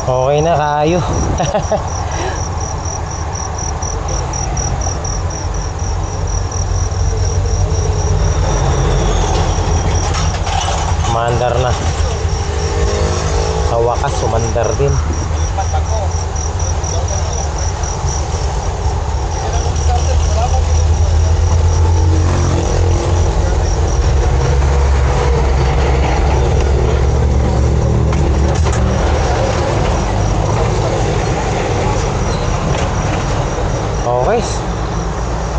Okay na kayo. Umandar na. Sa wakas, umandar din. Okay.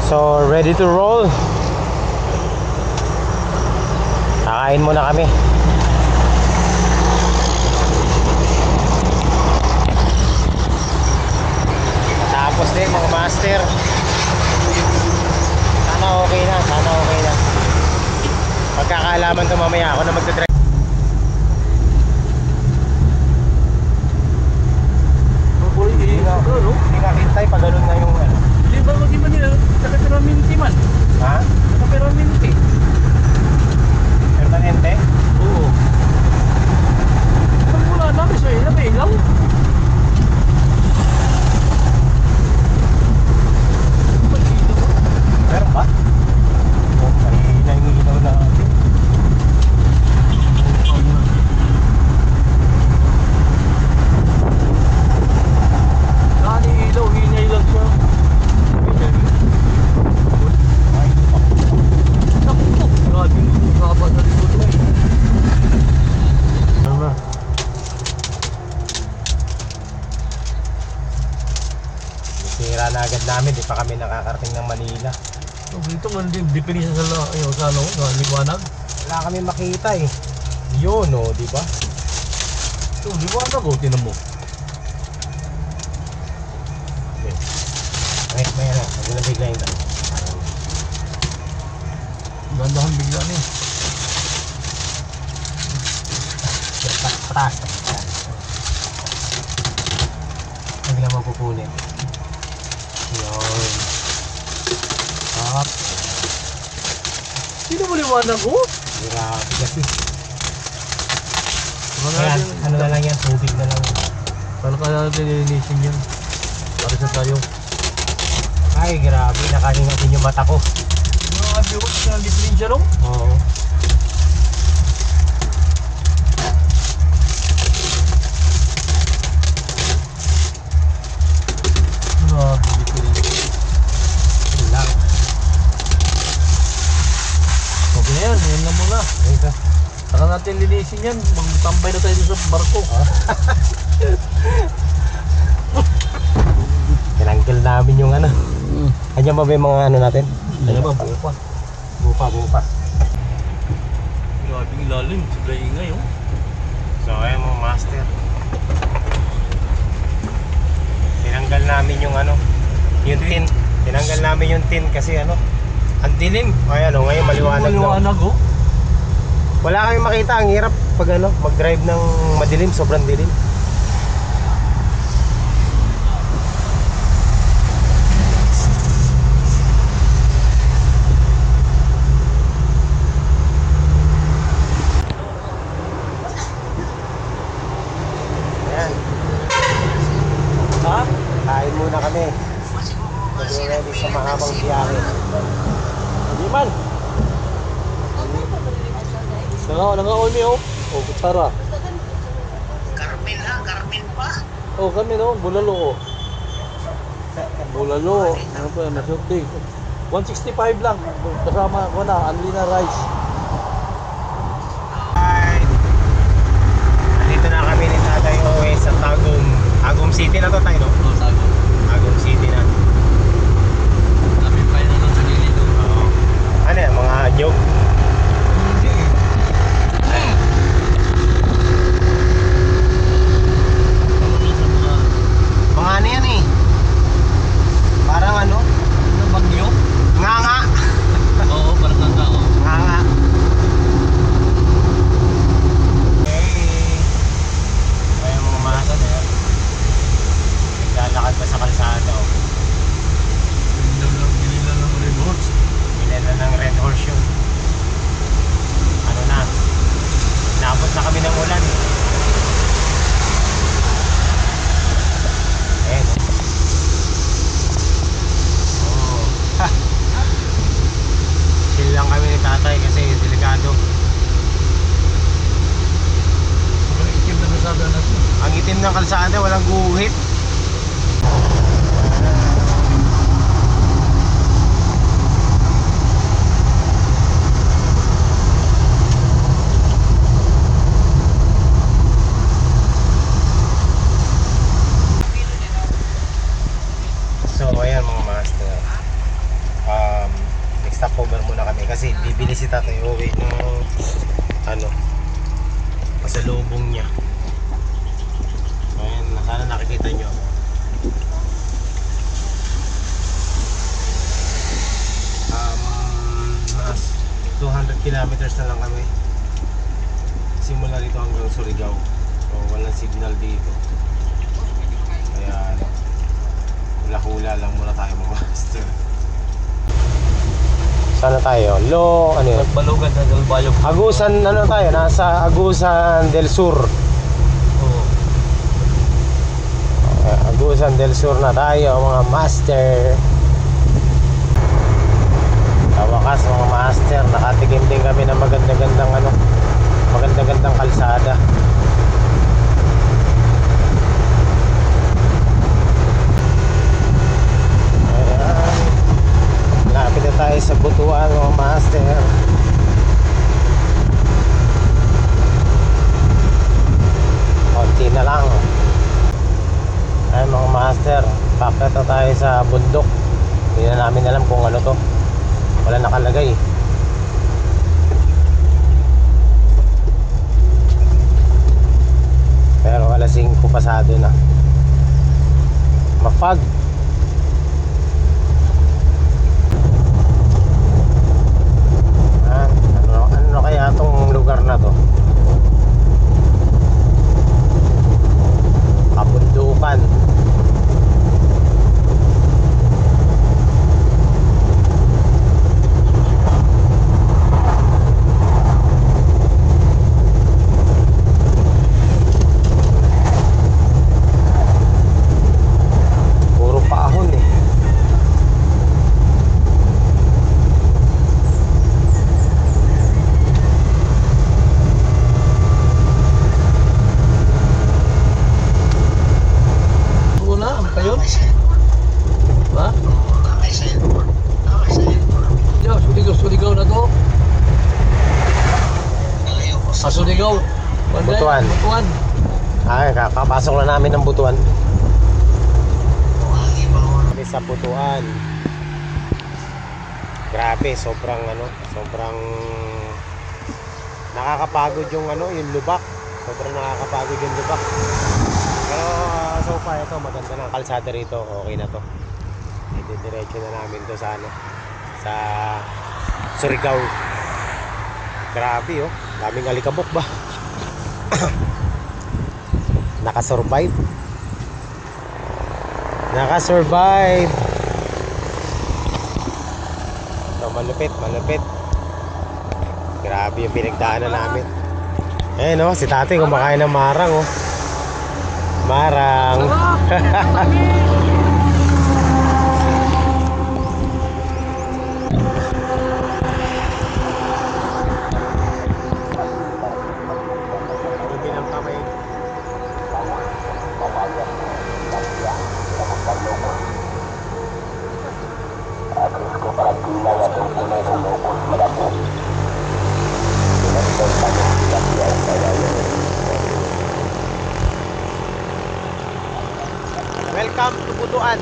So, ready to roll. Kakain muna kami. Tapos din mga master. Sana okay na, sana okay na. Pagkakaalaman ko mamaya ako na magdadrive. Hindi nga hintay pag ganun na yung ano. Di ba mag-iba nila? Naka-permanente man. Ha? Naka-permanente. Permanente? Oo. Ang mula namin sa'yo, nabilaw. Meron ba? Oh, may nangingilaw na natin. Nani ilaw, hinyay lang siya. Naku, grabe yung haba na likod mo eh. Ano na? Sira na agad namin, di pa kami nakakarating ng Manila. Dito man din, definisa sa ano, sa liwanag. Wala kami makita eh. Yun o, di ba? Ito, liwanag o, tinan mo. Kahit may ano, nagulang bigla yung dami. Gandahan bigla niya. Pataas. Hindi lang mapupunin. Yun. Up. Sino mo liwanag o? Grabe kasi. Mga Kaya ano na lang yan, tubig na lang. Paano kaya natin nilinisin yan? Para sa tayo. Ay grabe, nakahinga din yung mata ko. Mga viewers na diferensya no? Oo. Grabe diferensya. Yun lang. Okay na yan, yan lang muna. Ito. Saka natin linisin yan, magtambay na tayo sa barko. Tinanggal namin yung ano. Kanya ba yung mga ano natin? Ano ba, buo pa? Bupa. Grabe yung ilalim, sobrang ingay oh. So ayun mga master. Tinanggal namin yung ano, yung tin. Tinanggal namin yung tin kasi ano, ang dilim. Ay ano, ngayon maliwanag na. Maliwanag oh. Wala kami makita, ang hirap pag ano, mag-drive ng madilim, sobrang dilim. Ayan. Ha? Kain muna kami. Ready sa mahabang biyahe. Hindi man. Nanga-on me oh. Oh, kutsara. Carmen ha? Carmen pa? Oh, kami no, bulalo oh. Bulalo. Ano pa yan, masurti. 165 lang. Kasama ko na, unli na rice. Alright. Nandito na kami ni Tatay Owe sa Tagum City na to tayo, no? Oh, sago. Tagum City na. Kami pa na lang sa gilid oh. Oo. Ano yan, mga joke? Mga ano yan eh. Parang ano? Ano bagyo? Nga. Oo, parang nanga oh. Nga. ng kalsada, walang guhit. So ayan mga master, stop over muna kami kasi bibili si tatay uwi ng ano, pasalubong niya. Ayan, sana nakikita nyo. Mas 200 kilometers na lang kami simula rito hanggang Surigao. So walang signal dito, kaya ano, hula-hula lang muna tayo mga master. Sana tayo? Ano yun? Nagbalugan sa Dalbayog. Agusan, ano tayo? Nasa Agusan del Sur. Oo. Agusan del Sur na tayo mga master. Sa wakas mga master, nakatikim din kami ng maganda-gandang ano, maganda-gandang kalsada. Lapit na tayo sa Butuan mga master. Konti na lang. Ay mga master, bakit na tayo sa bundok. Hindi na namin alam kung ano to, wala nakalagay. Pero alas 5 pasado na. Mapag. Ano kaya itong lugar na to? Kabundukan. Puro paahon eh. Ha? Nakay sa airport. Nakay sa airport. Yo, Surigao na to. Nalayo ko sa Surigao. Butuan. Butuan. Ay, kakapasok na namin ng Butuan. Buhagi pa ako. Kami sa Butuan. Grabe, sobrang nakakapagod yung yung lubak. Sobrang nakakapagod yung lubak. Pero so far ito, maganda na ang kalsada rito. Okay na to. Diretso na namin to sa sa Surigao. Grabe oh, daming alikabok ba. Nakasurvive. So malupit. Grabe yung pinagdaanan namin. Eh no, si tatay kumakain ng marang oh. Marang. Dumi ng kamay. Welcome to Butuan.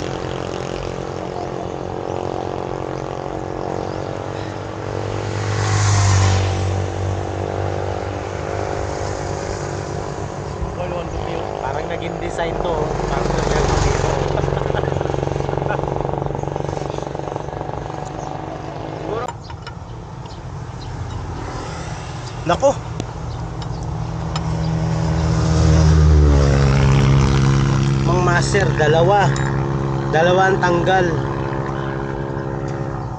Parang naging design to. Parang naging dito. Nako. Mang master, dalawa ang tanggal.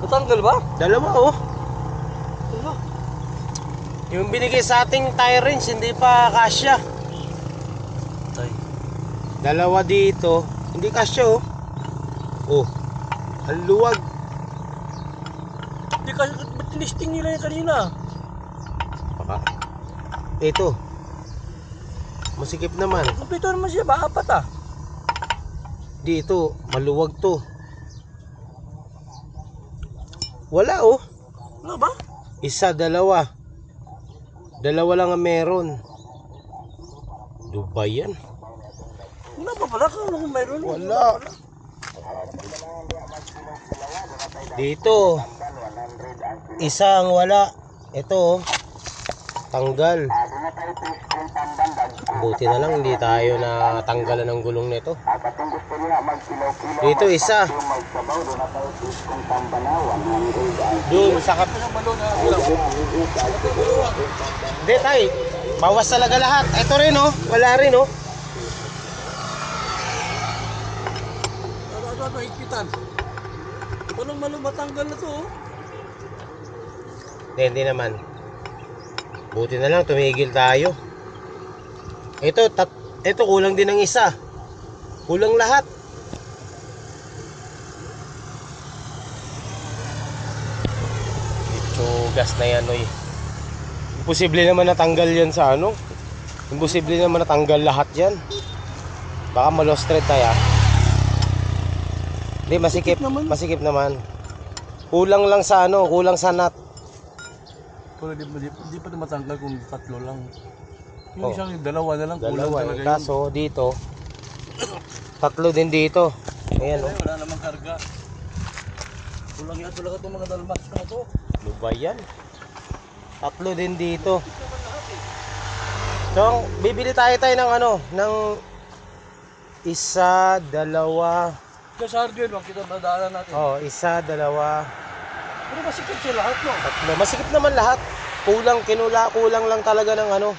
Natanggal ba? Dalawa oh. Ano? Yung binigay sa ating tire wrench hindi pa kasya. Tay. Dalawa dito, hindi kasya oh. Oh. Ang luwag. Hindi kasi ba't tinisting nila yung kanina? Baka. Ito. Masikip naman. Kompleto naman siya, ba? Apat ah. Dito, maluwag to. Wala oh. Ano ba? Isa, dalawa. Dalawa lang ang meron. Dubai yan. Wala pa pala kung mayroon. Wala. Dito. Isa ang wala. Ito oh. Tanggal. Buti na lang hindi tayo na tanggalan ng gulong nito. Dito isa. Doon sa kap... Hindi tayo. Bawas talaga lahat. Ito rin oh. Wala rin oh. Ano, higpitan. Walang malumatanggal na to oh. Hindi naman. Buti na lang tumigil tayo. Ito kulang din ng isa. Kulang lahat. Gas na yan oy. Imposible naman natanggal yan sa ano. Imposible naman natanggal lahat yan. Baka ma-lost thread tayo. Hindi, masikip. Masikip naman. Kulang lang sa ano, kulang sa nut. Pero di pa matanggal kung tatlo lang. Yung Oh. isang dalawa na lang, kulang Dalawa talaga eh. Kaso dito, tatlo din dito. Ayan oh. Wala namang karga. Kulang yan talaga itong mga dalmas na to. Ano ba yan? Tatlo din dito. So, bibili tayo ng ano, ng isa, dalawa. Kasi hardware, makita ba daanan natin? Oh, isa, dalawa, Pero masikip siya lahat, no? tatlo. Masikip naman lahat. Kulang lang talaga ng ano.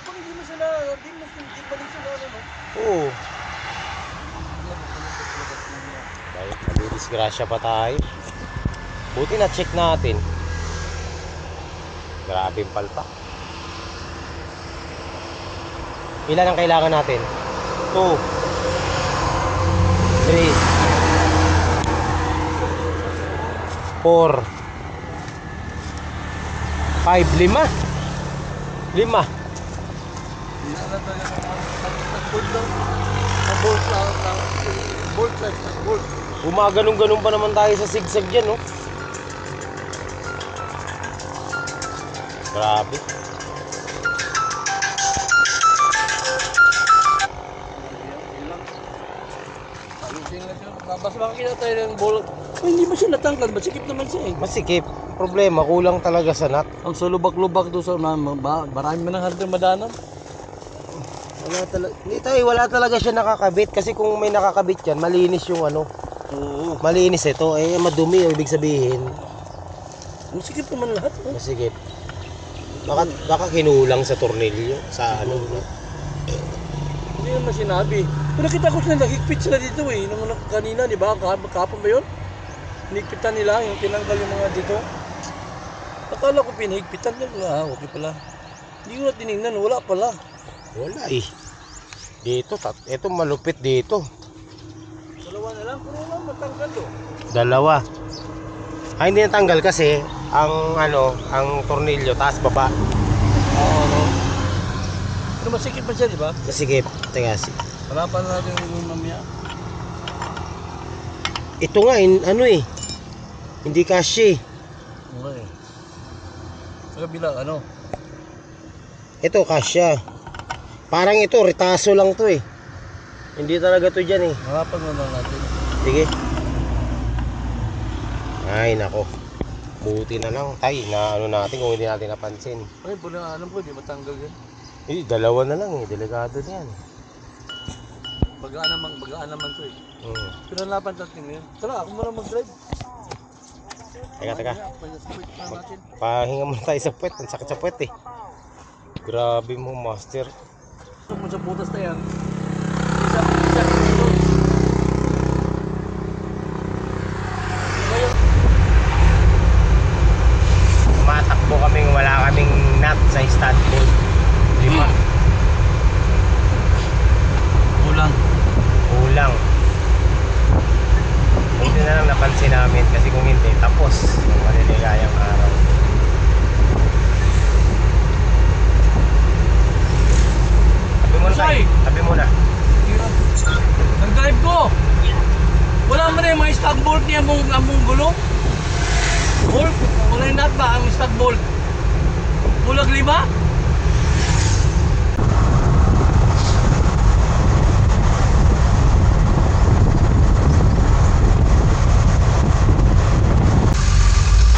Pag hindi mo sila, hindi pa rin sila, ano, no? Oo. Dahil nabidisgrasya pa tayo. Buti na check natin. Grabe yung palpak. Ilan ang kailangan natin? 2 3 4 5 5 Hindi na talaga nag-bolt lang. Nag-bolt lang. Bolt lang, bolt. Gumaganong-ganong pa naman tayo sa sigsag dyan, no? Grabe. Ayusin lang siya. Mas makikita tayo ng bolt. Ay, hindi ba siya natanggal? Masikip naman siya eh. Masikip. Problema, kulang talaga sa nut. Ang sa lubak-lubak doon sa marami man ang hardware madanan. Wala talaga siya nakakabit. Kasi kung may nakakabit yan, malinis yung ano. Oo. Malinis ito. Eh, madumi. Ibig sabihin, Masikip naman lahat. Oh. masikip. Baka kinulang sa tornilyo. Sa ano. No? Hindi naman sinabi. Pero nakita ko sila, nagigpit sila dito eh. Nung kanina, di ba? Kahapon ba yun? Hinigpitan nila, yung tinanggal yung mga dito. Akala ko pinahigpitan nila. Okay pala. Hindi ko na tinignan, wala pala. Wala eh. Dito, ito malupit dito. Dalawa na lang, pero wala matanggal oh. Dalawa. Ay, hindi natanggal kasi ang ano, ang tornilyo taas baba. Oo, no? Pero masikip pa siya, di ba? Masikip. Teka, Wala pa natin yung mamaya. ito nga, ano eh. Hindi kasya eh. Okay. Sa kabila, ano? Ito, kasya. Parang ito, retaso lang to eh. Hindi talaga to dyan eh. Harapan na lang natin. Sige. Ay, nako. Buti na lang tayo na ano natin kung hindi natin napansin. Ay, pero alam ko, di matanggal yan. Eh, dalawa na lang eh. Delikado na yan. Bagaan naman to eh. Pero laban natin ngayon. Tara, ako muna mag-drive. Teka. Pahinga muna tayo sa puwet. Ang sakit sa puwet eh. Grabe mo, master. Kung sa butas na yan, Tumatakbo kaming wala kaming nut sa stud bolt. 5. Kulang. Buti na lang napansin namin kasi kung hindi, tapos ang maliligayang araw. Sabi tay. Tabi muna. Nag-drive ko. Wala mo na yung mga stag bolt niya among gulong. Bolt? Wala yung nut ba ang stag bolt? Bulag 5?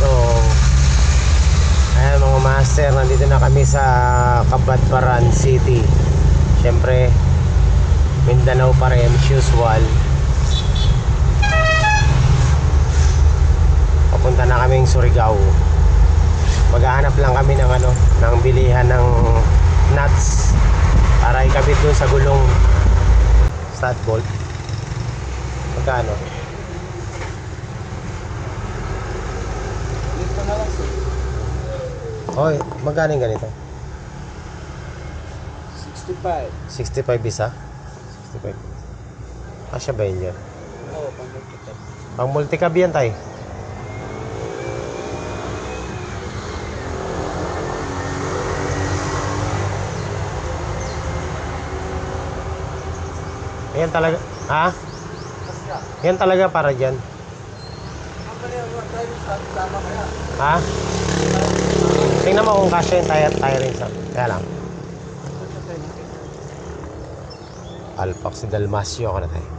So, ayan mga master, nandito na kami sa Cabadbaran City. Siyempre, Mindanao pa rin, as usual. Papunta na kaming Surigao. Maghahanap lang kami ng ng bilihan ng nuts para ikabit dun sa gulong stud bolt. Magkano? Dito na lang sir. Hoy, magkano yung ganito? 65. 65 isa? 65. Kasya ba yun yan? Oo, pang-multicab. Pang multicab yan tayo. Yan talaga, ha? Yan talaga para dyan. Ha? Tingnan mo kung kasya yung tire rin sa. Kaya lang. Alpax Dalmasio ka na tayo.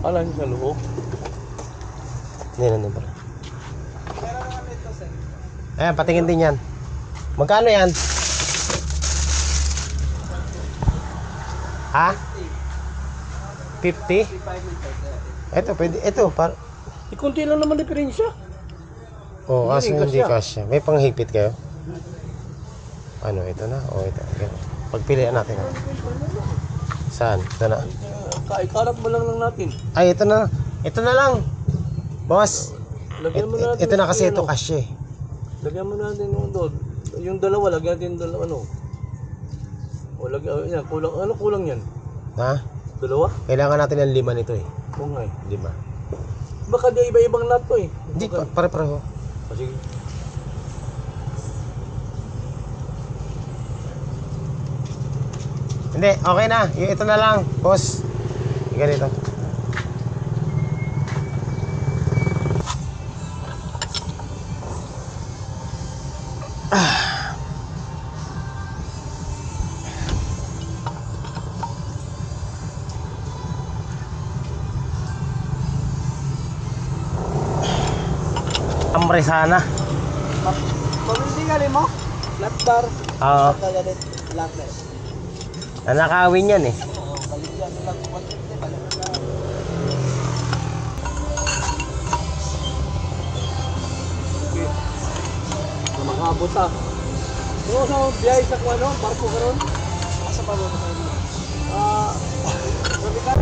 Alam niyo sa loob? Hindi, nandun pala. Ayan, patingin din yan. Magkano yan? Ha? 50? Ito, pwede. Ito, para. Kunti lang naman diferensya. Oh, kaso Hindi, hindi kasya. kasya. May panghipit kayo? Ano, ito na? O, ito. Okay. Pagpilian natin. Saan? Ito na. Ikalat mo lang natin. Ay, ito na. Ito na lang. Boss. Lagyan mo natin. Ito na kasi yung ito kasya eh. Lagyan mo natin yung doon. Yung dalawa, lagyan natin dalawa O lagyan, yan, kulang. Ano kulang yan? Ha? Dalawa? Kailangan natin ng 5 nito eh. Oo nga eh. 5. Baka di iba-ibang nut to eh. Hindi, pare-pareho. Sige. Hindi, okay na. Ito na lang, boss. Ganito. Amre sana. Pamilti ka rin mo? Flat bar. Oo. Kagalit. Lockness. Nanakawin yan eh. Oo, baligyan mo lang. Mag-abot ah. Kung sa biyahe sa kuwano, barko ka ron? Asa pa mo sa inyo? Sabi ka?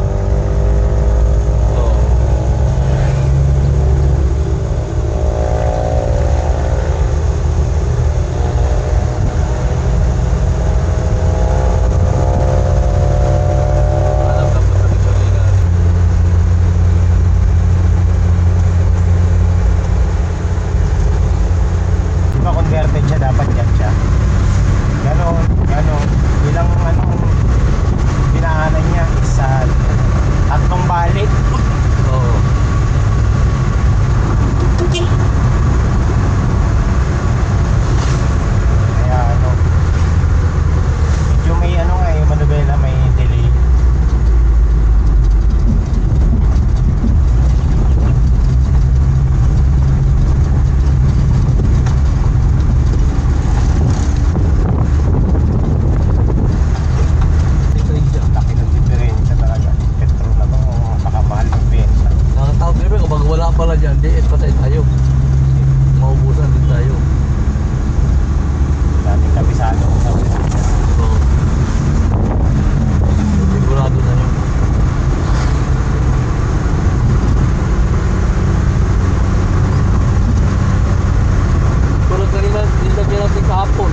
Di ba converted siya, dapat yan siya. Ganon. Bilang pinaanan niya is 3 balik. Oo. Kaya medyo may yung manubela may delay. Laki ng diferensya talaga. Petrol na to, nakamahal ng pensa. Nakatawag din ba, kapag wala pala dyan, di patay tayo. Maubusan din tayo. Dating kabisado ko sa So, sigurado na yun. Tulad kanina, nilagyan natin kahapon.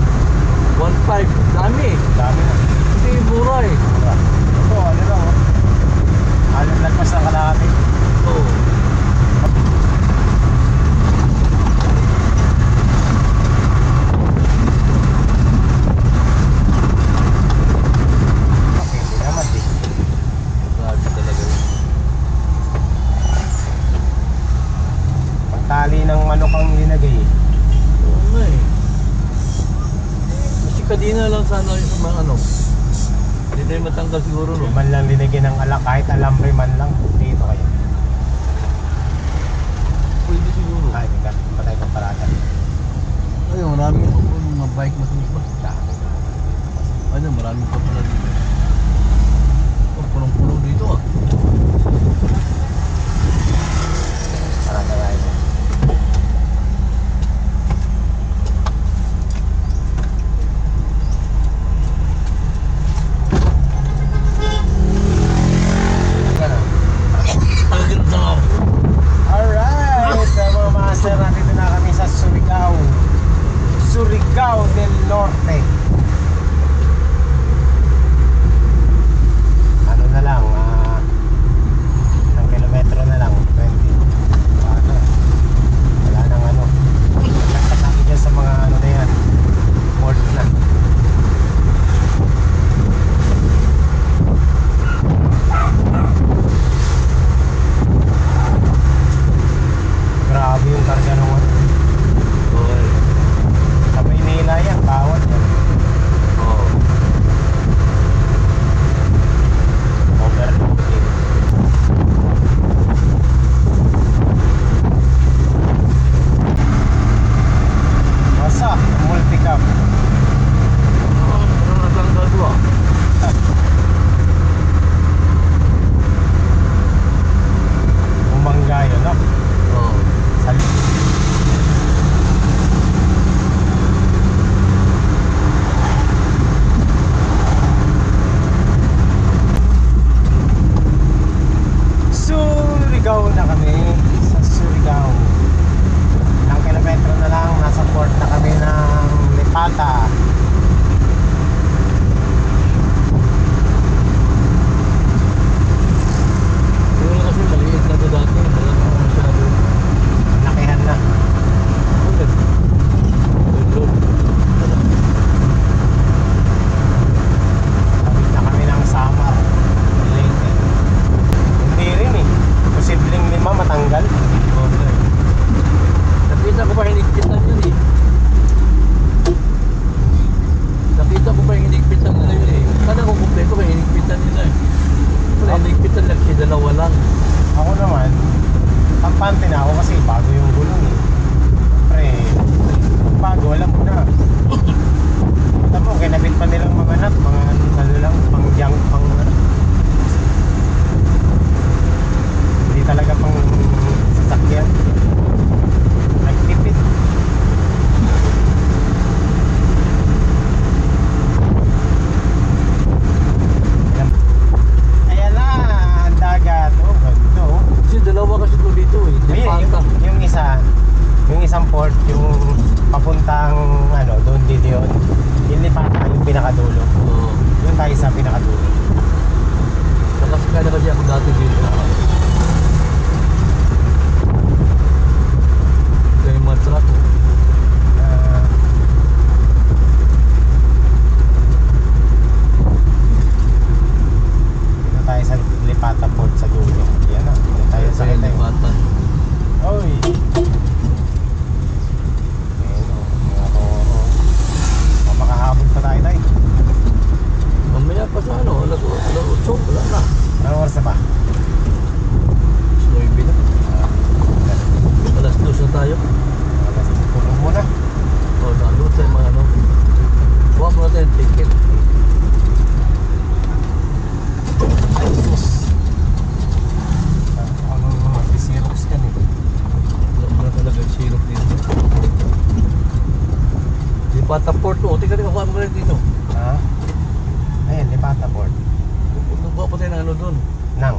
1.5, dami eh. dami na. Hindi mura eh. Ito, lang oh. Alam lagpas na kalahati. Oo. na lang sana yung sa mga ano. Hindi tayo matanggal siguro, no? Di man lang linagyan ng alak, kahit alambre man lang. Dito kayo. Pwede siguro. Kahit ka, patay kang parada. Ayun, marami mga bike na sumipa. Ano, marami pa pala dito. Oh, punong-puno dito ah. Parada tayo. Alright, sa mga master, nandito na kami sa Surigao. Surigao del Norte. Ano na lang, ng kilometro na lang, 20. Ano, wala nang ano. Nagtataki dyan sa mga ano na yan. Port na. Grabe yung karga ng ano. Okay. Sa Maynila yan, bawat yan. Oo. Overloading. Masa, multi-cam. Ano natanggal ko ah? Umangga yun, no? Oo. Surigao na kami. Sa Surigao. Ilang kilometro na lang, nasa port na kami ng Lipata. Siguro kasi maliit na ito dati. Wala na ako masyado. Nakihan na. Okay. Load. Tawid na kami ng Samar. Leyte. Hindi rin eh. Posibleng 5 matanggal. Okay. Nakita ko pa hinigpitan yun eh. Nakita ko pa yung hinigpitan nila yun eh. Sana kung kumpleto pa hinigpitan nila eh. Wala hinigpitan lang siya, dalawa lang. Ako naman, kampante na ako kasi bago yung gulong eh. Siyempre, bago, alam mo na. Alam mo, kinabit pa nilang mga nut, mga ano lang, pang junk, pang ano. Hindi talaga pang sasakyan. Nagtipid. Ayan na, ang dagat. Oh, ganda oh. Kasi dalawa kasi ito dito eh. Di Ayun, panta. yung isa, yung isang port, yung papuntang ano, doon dito yun. Yung Lipata, yung pinakadulo. Oo. Doon tayo sa pinakadulo. Nakasakay na kasi ako dati dito. Ito yung mga truck oh. Ah, dito tayo sa Lipata Port sa dulo. Yan na, dito tayo sa yung Lipata. lipatan. Oy! Ayun o, mga toro. Makahabol pa tayo tayo. Mamaya pa sa ano, alas 8, wala na. Anong oras na ba? Slow na. Alas 2 na tayo. Tulong muna. O, nandun tayo mga ano. Kuha muna tayo yung ticket. Jesus. Ano naman, Xerox yan eh. Wala mo na talaga yung syrup dito. Lipata Port o, tika kuha mo rin dito. Ha? Ayun, Lipata Port. Kuha pa tayo ng ano doon. Nang.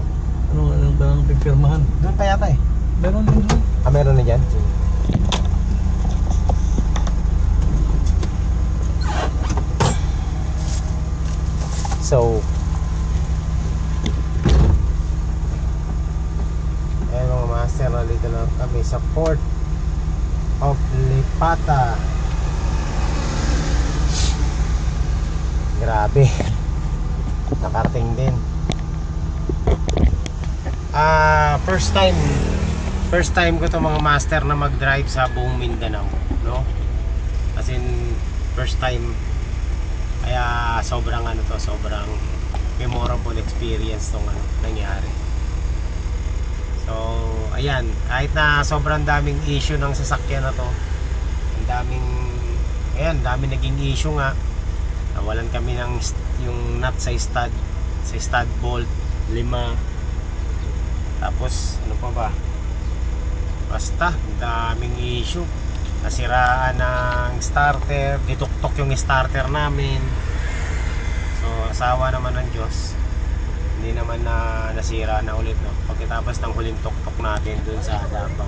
Anong pagpirmahan? Doon pa yata eh. Meron din doon. Ah, meron na dyan? So, ayun mga master, nandito na kami sa Port of Lipata. Grabe. Nakarating din. First time ko to mga master na mag-drive sa buong Mindanao, no? As in, first time sobrang ano to, sobrang memorable experience tong ano, nangyari. So, ayan, kahit na sobrang daming issue ng sasakyan na to, ang daming naging issue nga. Nawalan kami ng yung nut sa stud bolt 5. Tapos ano pa ba? Basta daming issue. Nasiraan ng starter, dituktok yung starter namin. So, asawa naman ng Diyos. Hindi naman na nasira na ulit, no? Pagkatapos ng huling tuktok natin dun sa Davao.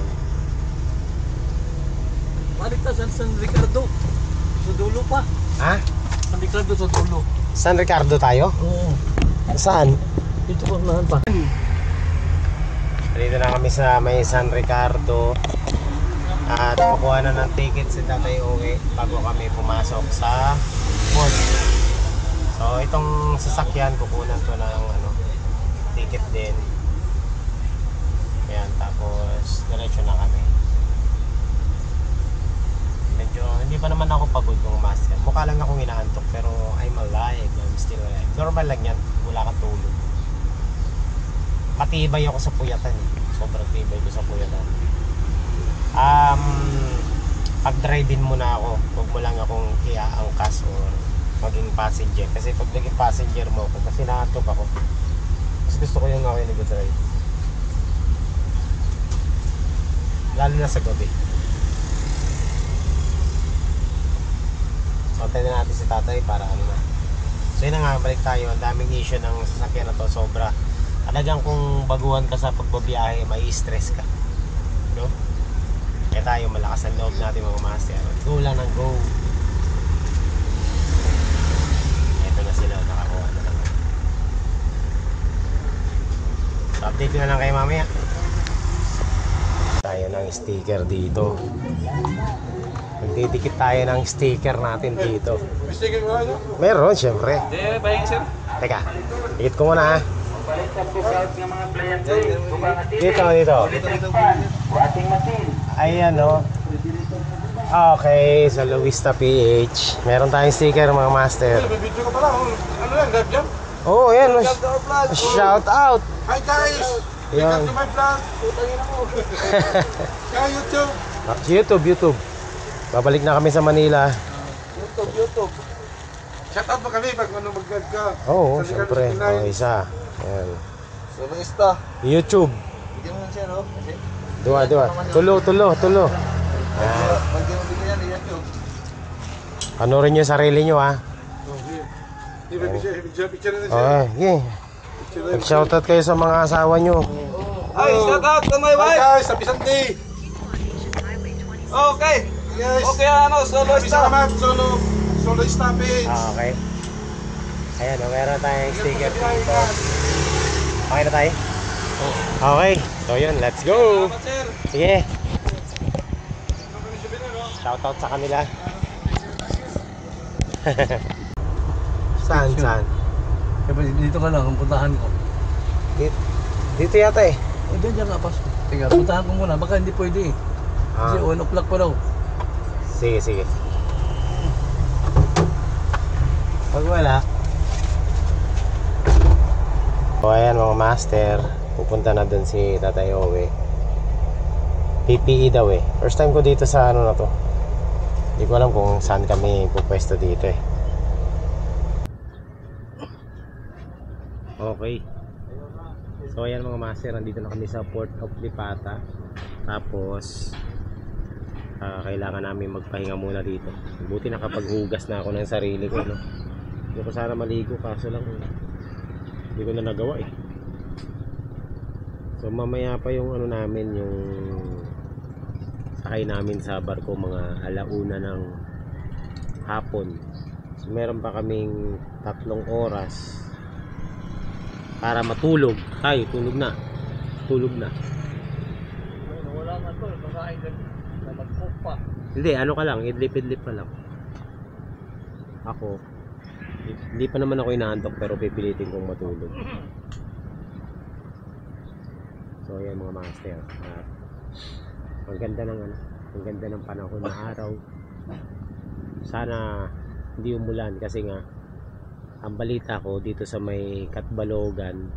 Balik ka San Ricardo. Sa dulo pa. Ha? San Ricardo sa dulo. San Ricardo tayo? Oo. Saan? Dito ko unahan pa. Dito na kami sa may San Ricardo. At kukuha na ng ticket si Tatay Uwi bago kami pumasok sa port. So itong sasakyan kukunan to ng ano, ticket din. Ayan, tapos diretso na kami. Medyo hindi pa naman ako pagod ng master. Mukha lang akong inaantok pero I'm alive. I'm still alive. Normal lang yan, wala kang tulog. Matibay ako sa puyatan. Sobrang tibay ko sa puyatan. Pag drive-in muna ako, huwag mo lang akong iaangkas or maging passenger. Kasi pag naging passenger mo ako, kasi nakatok ako, mas gusto ko yung ako yung nag-drive. Lalo na sa gabi. So antayin na natin si tatay para ano na. So yun na nga, balik tayo. Ang daming issue ng sasakyan na to, sobra. Talagang kung baguhan ka sa pagbabiyahe, may stress ka, no? Kaya tayo malakas ang loob natin mga master. Go lang ng go. Ito na sila, nakakuha na lang. So update na lang kayo mamaya. Tayo ng sticker dito. Magdidikit tayo ng sticker natin dito. May sticker ba ano? Meron, syempre. Hindi, bayan sir. Teka, dikit ko muna ha. Dito. Ayan o. Okay, sa Luista PH. Meron tayong sticker mga master. May video ka pala. Ano yan, live jam? Oh, ayan. Shout out. Hi guys! Yan. Welcome to my vlog. Putangin ako. Kaya YouTube. YouTube. Babalik na kami sa Manila. YouTube. Shout out mo kami pag ano mag-vlog ka. Oo, Sa syempre. Ligardo Oh, isa. Ayan. So, Luista. YouTube. Bigyan mo siya, no? Kasi, Dua. Tulo. Ayan. bigyan mo din yan, YouTube. Panorin nyo yung sarili nyo ha. Picture na siya. Okay, okay. Mag-shoutout kayo sa mga asawa nyo. Hi, shout out to my wife. Hi guys, happy Sunday. Okay. Yes. Okay, ano, solo stop. Solo stoppage. Okay. Ayan, meron tayong sticker dito. Okay na tayo? Okay. So yun, let's go. Salamat, sir. Sige. Shoutout sa kanila. Saan? Dito ka lang, ang puntahan ko. Dito yata eh. O, dyan ka, pas. Teka, puntahan ko muna. Baka hindi pwede eh. Kasi 1 o'clock pa daw. Sige. Pag wala. So ayan mga master, pupunta na dun si Tatay Owe. PPE daw eh. First time ko dito sa ano na to. Hindi ko alam kung saan kami pupwesto dito eh. Okay. So ayan mga master, nandito na kami sa Port of Lipata. Tapos kailangan namin magpahinga muna dito. Buti nakapaghugas na ako ng sarili ko, no? Hindi ko sana maligo kaso lang hindi ko na nagawa eh. So mamaya pa yung ano namin, yung sakay namin sa barko mga 1:00 ng hapon. So meron pa kaming 3 oras para matulog. Tayo, tulog na. Wala na to, makain na mag-cook pa. Hindi, ano ka lang, idlip-idlip pa lang. Ako, hindi pa naman ako inaantok pero pipilitin kong matulog. So ayan mga master, ang ganda ng ano, ang ganda ng panahon na araw. Sana hindi umulan kasi nga ang balita ko dito sa may Katbalogan,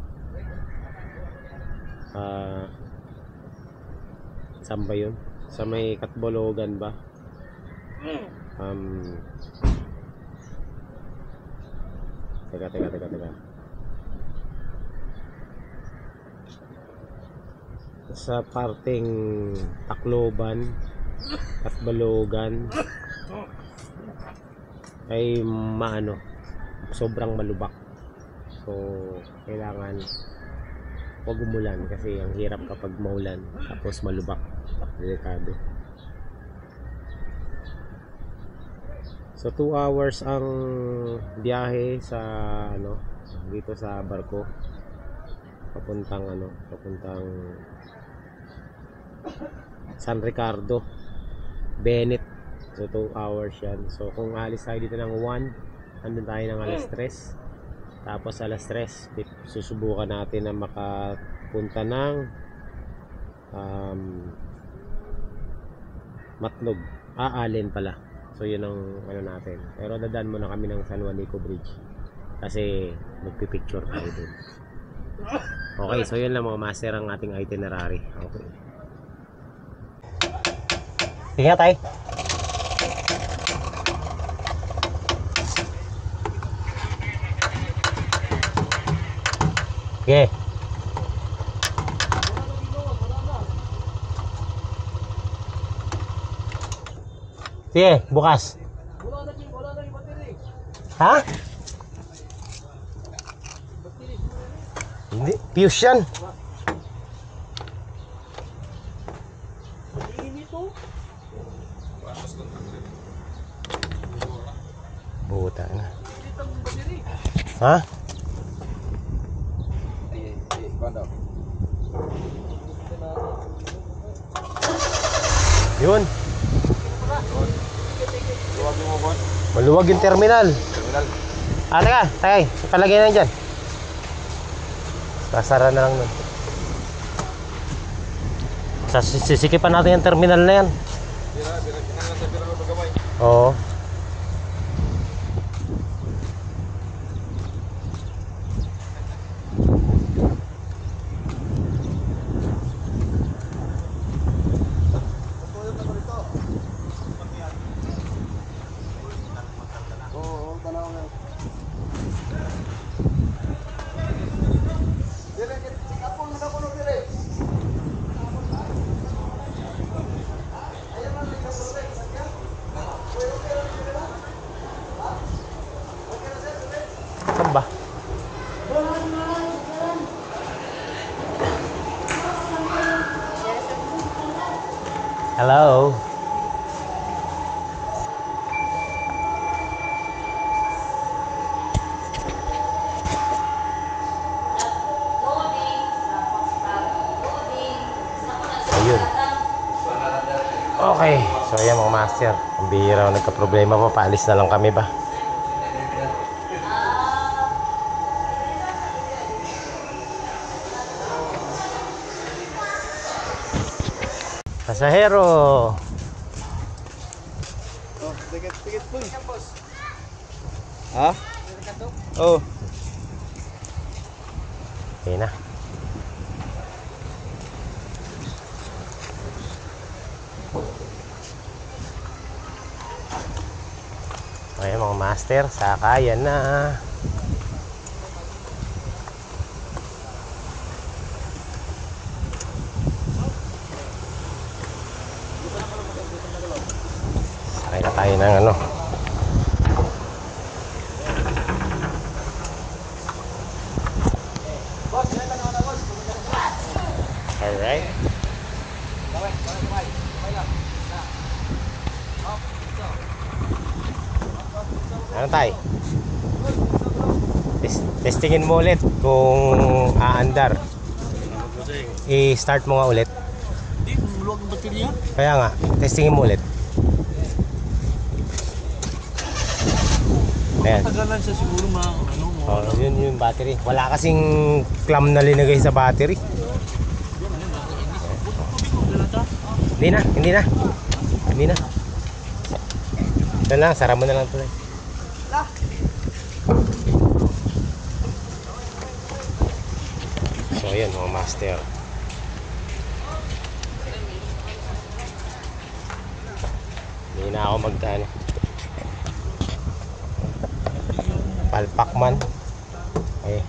saan ba yun? Sa may Katbalogan ba? Teka. Sa parteng Tacloban, Katbalogan ay sobrang malubak. So kailangan huwag umulan kasi ang hirap kapag maulan tapos malubak, delikado. So 2 hours ang biyahe sa dito sa barko papuntang San Ricardo, Bennett. So 2 hours yan. So kung alis tayo dito ng 1, andun tayo ng alas 3. Tapos alas 3, susubukan natin na makapunta ng Matlog. Allen pala. So yun ang natin. Pero dadaan muna kami ng San Juanico Bridge kasi magpipicture tayo dun. Okay, so yun lang mga master ang ating itinerary. Okay. Tingnan tayo. Okay. Sige, bukas. Wala na yung battery. Ha? Hindi, fuse yan. Ini to. Buta na. Dito ang battery. Ha? Yun. Maluwag yung terminal. Teka, palagay na dyan. Sasara na lang nun. Sisikipan natin yung terminal na yan. Oo. Saan ba? Hello. Ayun. Okay. So ayan mga master. Ang bihira nagka-problema pa. Paalis na lang kami ba? Pasahero. Oh, ticket po. Ha? Oh. Okay na. Okay mga master, sakayan na. Sakay na tayo ng Alright. Ano tayo? Testingin mo ulit kung aandar. I-start mo nga ulit. Hindi, maluwag ang battery yan. Kaya nga, testingin mo ulit. Ayan. Tagalan siya siguro Yun yung battery. Wala kasing clamp na linagay sa battery. Hindi na. Ito na, sara mo na lang ito. ayun mga master. Hindi na ako magdaan. Palpak man. Okay.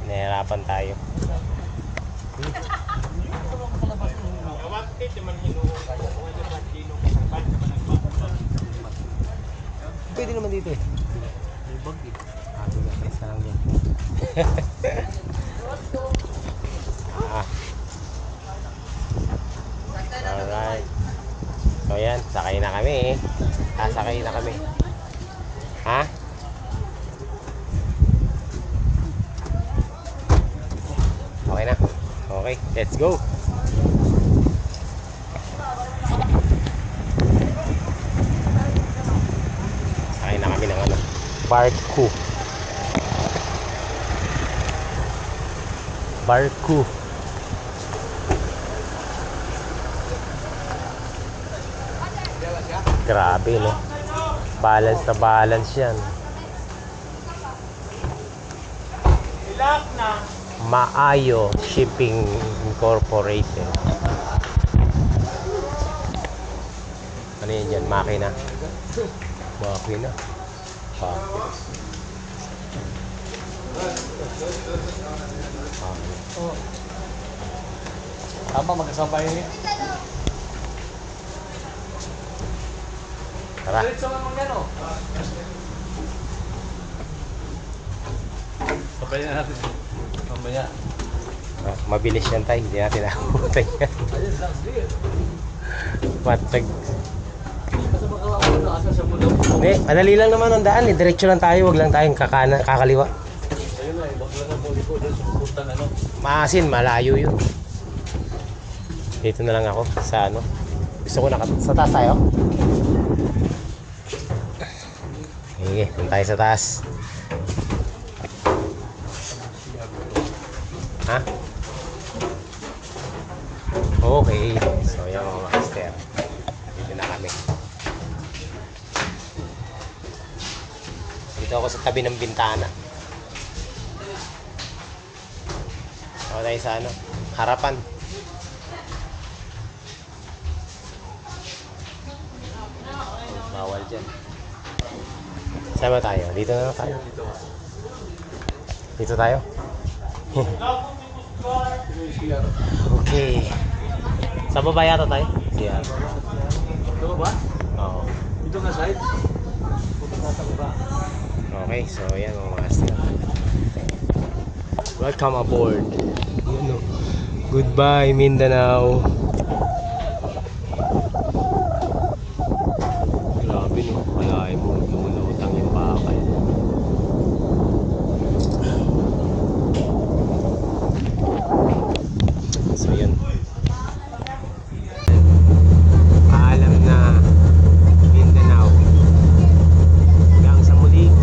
Nahirapan tayo. Pwede naman dito eh. Isa lang din. Alright. So yan, sakay na kami eh. Sakay na kami. Ha? Okay na. Okay, let's go. Sakay na kami ng ano, barko. Barko. Grabe no. Balance na balance yan. Maayo Shipping Incorporated. Ano yan dyan? Makina. Makina. Packers. Tama, magkasabay niya. Tara. Diretso naman yan o. Sabay na natin. Mamaya. Mabilis yan tayo. Hindi natin nakakutan yan. Ayun, last day. Matag. Basta makalawa na asa sa mulo. Hindi, madali lang naman ang daan eh. Diretso lang tayo. Huwag lang tayong kakaliwa. Ayun na, wag lang ang body ko doon sa pupuntan ano. Maasin, malayo yun. Dito na lang ako sa ano. Gusto ko sa taas tayo. Sige, punta tayo sa taas. Ha? Okay. So yan mga master. Dito na kami. Dito ako sa tabi ng bintana. Ako tayo sa ano, harapan. Bawal dyan. Saan ba tayo? Dito na lang tayo. Dito tayo? Okay. Sa baba yata tayo? Siya. Ito ba? Oo. Ito nga side. Pupunta sa baba. Okay, so yan mga master. Welcome aboard. Yun, no. Goodbye Mindanao. Grabe no, malayo mo lumulutang yung bakal. So yun. Paalam na Mindanao. Hanggang sa muli.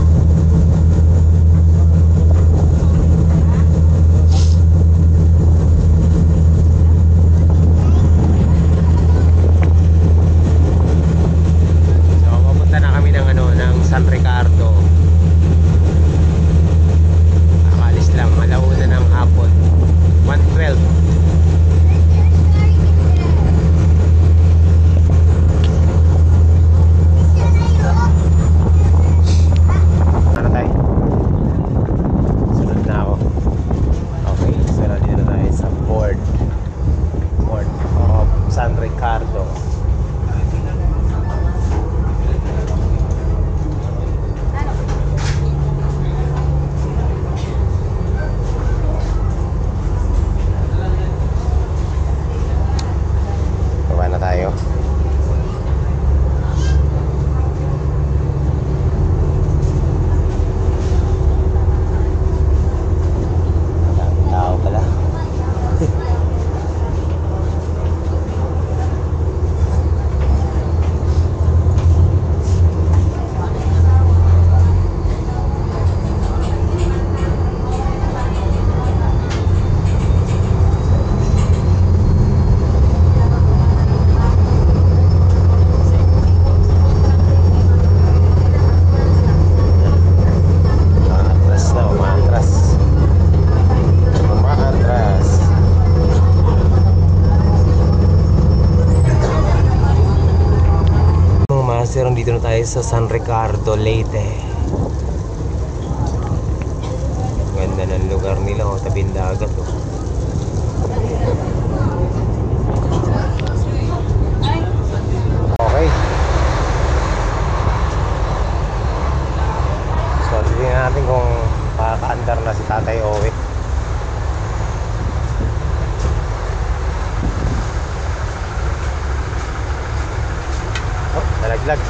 tayo sa San Ricardo, Leyte. Ganda ng lugar nila, oh, tabing dagat, oh. Okay. So, tignan natin kung makaka-andar na si Tatay Owe. Oh, nalaglag.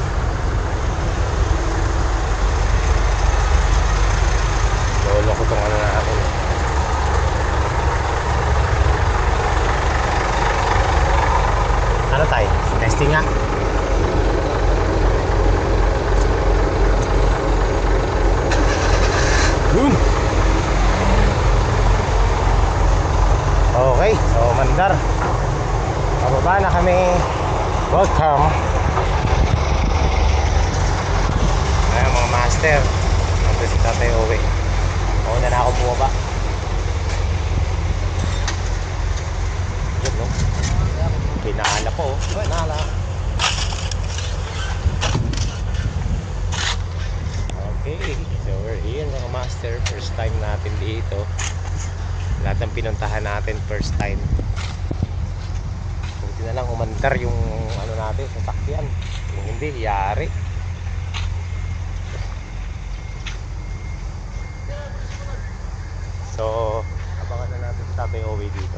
Lolo ko itong ano na akin. Ano tayo? Testing nga. Yun. Okay, so mandar. Pababa na kami. Welcome. Ayan mga master. Nandun si Tatay Owe. Mauna na ako bumaba. Yun, no? Pinala po. Pinala. Okay, so we're here mga master. First time natin dito. Lahat ng pinuntahan natin first time. Buti na lang umandar yung ano natin, sasakyan. Kung hindi, yari. So, abangan na natin si Tatay Owe dito.